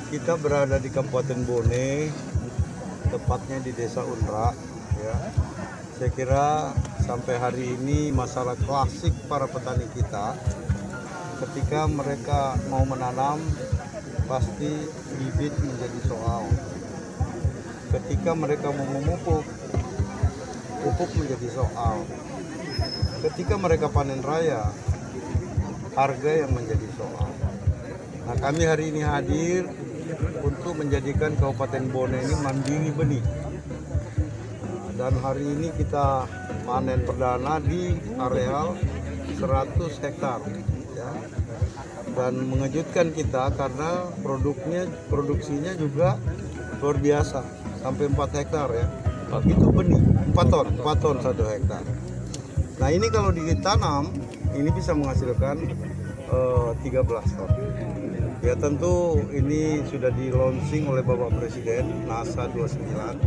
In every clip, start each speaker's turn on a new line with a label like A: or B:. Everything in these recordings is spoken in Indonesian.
A: Kita berada di Kabupaten Bone, tepatnya di Desa Unra. Ya. Saya kira sampai hari ini masalah klasik para petani kita, ketika mereka mau menanam, pasti bibit menjadi soal. Ketika mereka mau memupuk, pupuk menjadi soal. Ketika mereka panen raya, harga yang menjadi soal. Nah, kami hari ini hadir untuk menjadikan Kabupaten Bone ini mandiri benih. Dan hari ini kita panen perdana di areal 100 hektar. Ya. Dan mengejutkan kita karena produksinya juga luar biasa, sampai 4 hektar ya. Itu benih, 4 ton 1 hektar. Nah ini kalau ditanam, ini bisa menghasilkan 13 ton. Ya tentu ini sudah di launching oleh Bapak Presiden NASA 29.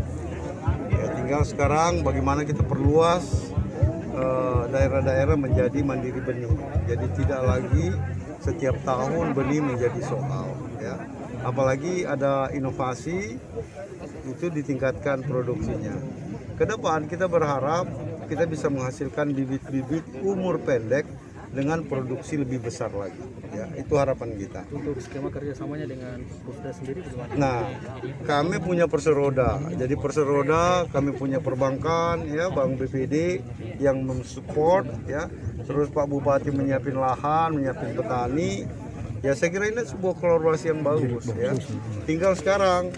A: Ya tinggal sekarang bagaimana kita perluas daerah-daerah menjadi mandiri benih. Jadi tidak lagi setiap tahun benih menjadi soal. Ya. Apalagi ada inovasi itu ditingkatkan produksinya. Ke depan kita berharap kita bisa menghasilkan bibit-bibit umur pendek dengan produksi lebih besar lagi. Ya, itu harapan kita.
B: Untuk skema kerjasamanya dengan Pusda sendiri bagaimana?
A: Nah, kami punya perseroda. Jadi perseroda kami punya perbankan, ya, Bank BPD yang mensupport, ya. Terus Pak Bupati menyiapin lahan, menyiapin petani. Ya, saya kira ini sebuah kolaborasi yang bagus, ya. Tinggal sekarang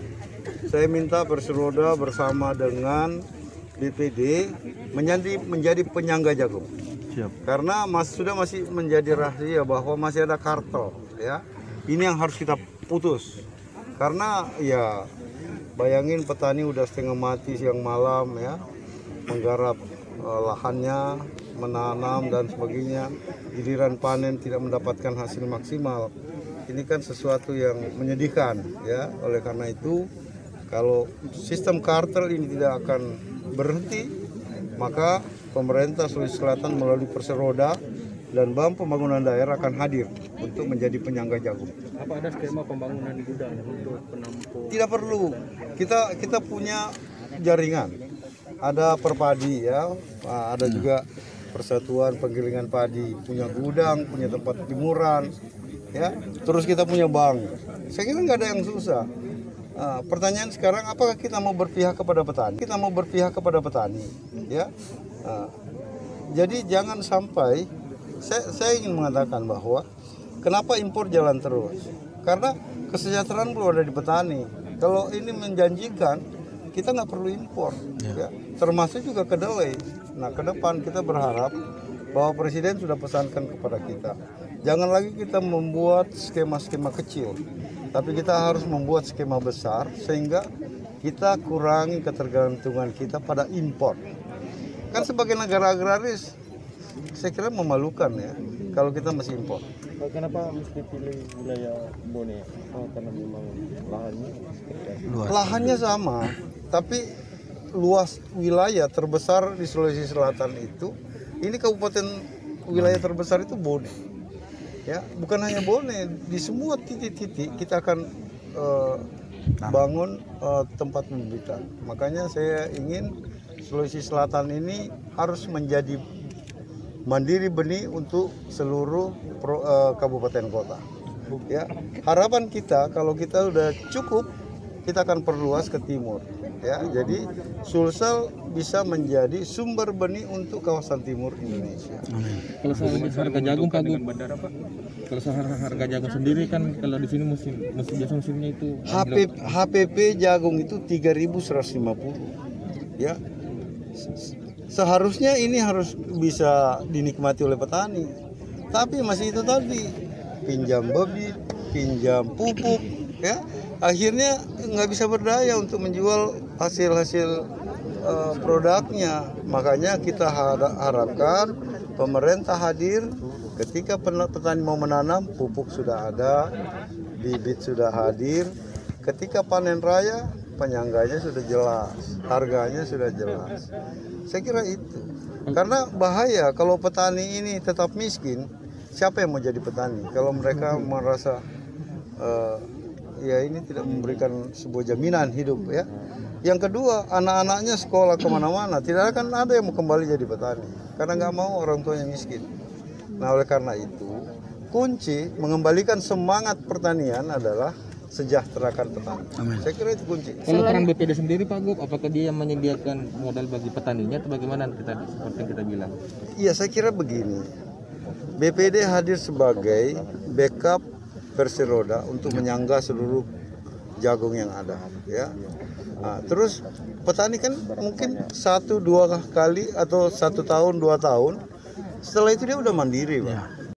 A: saya minta perseroda bersama dengan BPD menjadi penyangga jagung. Siap. Karena masih menjadi rahasia bahwa masih ada kartel, ya. Ini yang harus kita putus. Karena ya bayangin petani udah setengah mati siang malam, ya, menggarap lahannya, menanam dan sebagainya. Giliran panen tidak mendapatkan hasil maksimal. Ini kan sesuatu yang menyedihkan, ya. Oleh karena itu, kalau sistem kartel ini tidak akan berhenti, maka pemerintah Sulawesi Selatan melalui Perseroda dan Bank Pembangunan Daerah akan hadir untuk menjadi penyangga jagung.
B: Apa ada skema pembangunan gudang untuk penampung?
A: Tidak perlu. Kita punya jaringan. Ada Perpadi, ya. Ada juga Persatuan Penggilingan Padi, punya gudang, punya tempat jemuran, ya. Terus kita punya bank. Saya kira nggak ada yang susah. Pertanyaan sekarang, apakah kita mau berpihak kepada petani? Kita mau berpihak kepada petani, ya. Jadi jangan sampai saya ingin mengatakan bahwa kenapa impor jalan terus? Karena kesejahteraan belum ada di petani. Kalau ini menjanjikan, kita nggak perlu impor, ya. Termasuk juga kedelai. Nah, ke depan kita berharap bahwa Presiden sudah pesankan kepada kita, jangan lagi kita membuat skema-skema kecil, tapi kita harus membuat skema besar sehingga kita kurangi ketergantungan kita pada impor. Kan sebagai negara agraris, saya kira memalukan, ya, kalau kita masih impor.
B: Kenapa mesti pilih wilayah Bone? Oh, karena memang
A: Lahannya sama, tapi luas wilayah terbesar di Sulawesi Selatan itu, ini kabupaten wilayah terbesar itu Bone. Ya, bukan hanya Bone, di semua titik-titik kita akan bangun tempat pembibitan. Makanya saya ingin Sulawesi Selatan ini harus menjadi mandiri benih untuk seluruh kabupaten kota. Ya, harapan kita kalau kita udah cukup, kita akan perluas ke timur. Ya, jadi Sulsel bisa menjadi sumber benih untuk kawasan timur Indonesia.
B: Kalau harga jagung Pak, bandara Pak. Kalau harga jagung sendiri kan kalau di sini musimnya itu
A: HPP jagung itu 3.150. Ya. Seharusnya ini harus bisa dinikmati oleh petani. Tapi masih itu tadi, pinjam bibit, pinjam pupuk, ya. Akhirnya nggak bisa berdaya untuk menjual hasil produknya. Makanya kita harapkan pemerintah hadir ketika petani mau menanam, pupuk sudah ada, bibit sudah hadir. Ketika panen raya, penyangganya sudah jelas, harganya sudah jelas. Saya kira itu. Karena bahaya kalau petani ini tetap miskin, siapa yang mau jadi petani? Kalau mereka merasa ya ini tidak memberikan sebuah jaminan hidup ya. Yang kedua, anak-anaknya sekolah kemana-mana, tidak akan ada yang mau kembali jadi petani karena nggak mau orang tuanya miskin. Nah oleh karena itu kunci mengembalikan semangat pertanian adalah sejahterakan petani. Saya kira itu kunci.
B: Kalau peran BPD sendiri Pak Gub, apakah dia yang menyediakan modal bagi petaninya atau bagaimana kita seperti yang kita bilang?
A: Iya saya kira begini, BPD hadir sebagai backup versi roda untuk menyangga seluruh jagung yang ada ya. Nah, terus petani kan mungkin 1-2 kali atau 1 tahun 2 tahun, setelah itu dia udah mandiri Pak.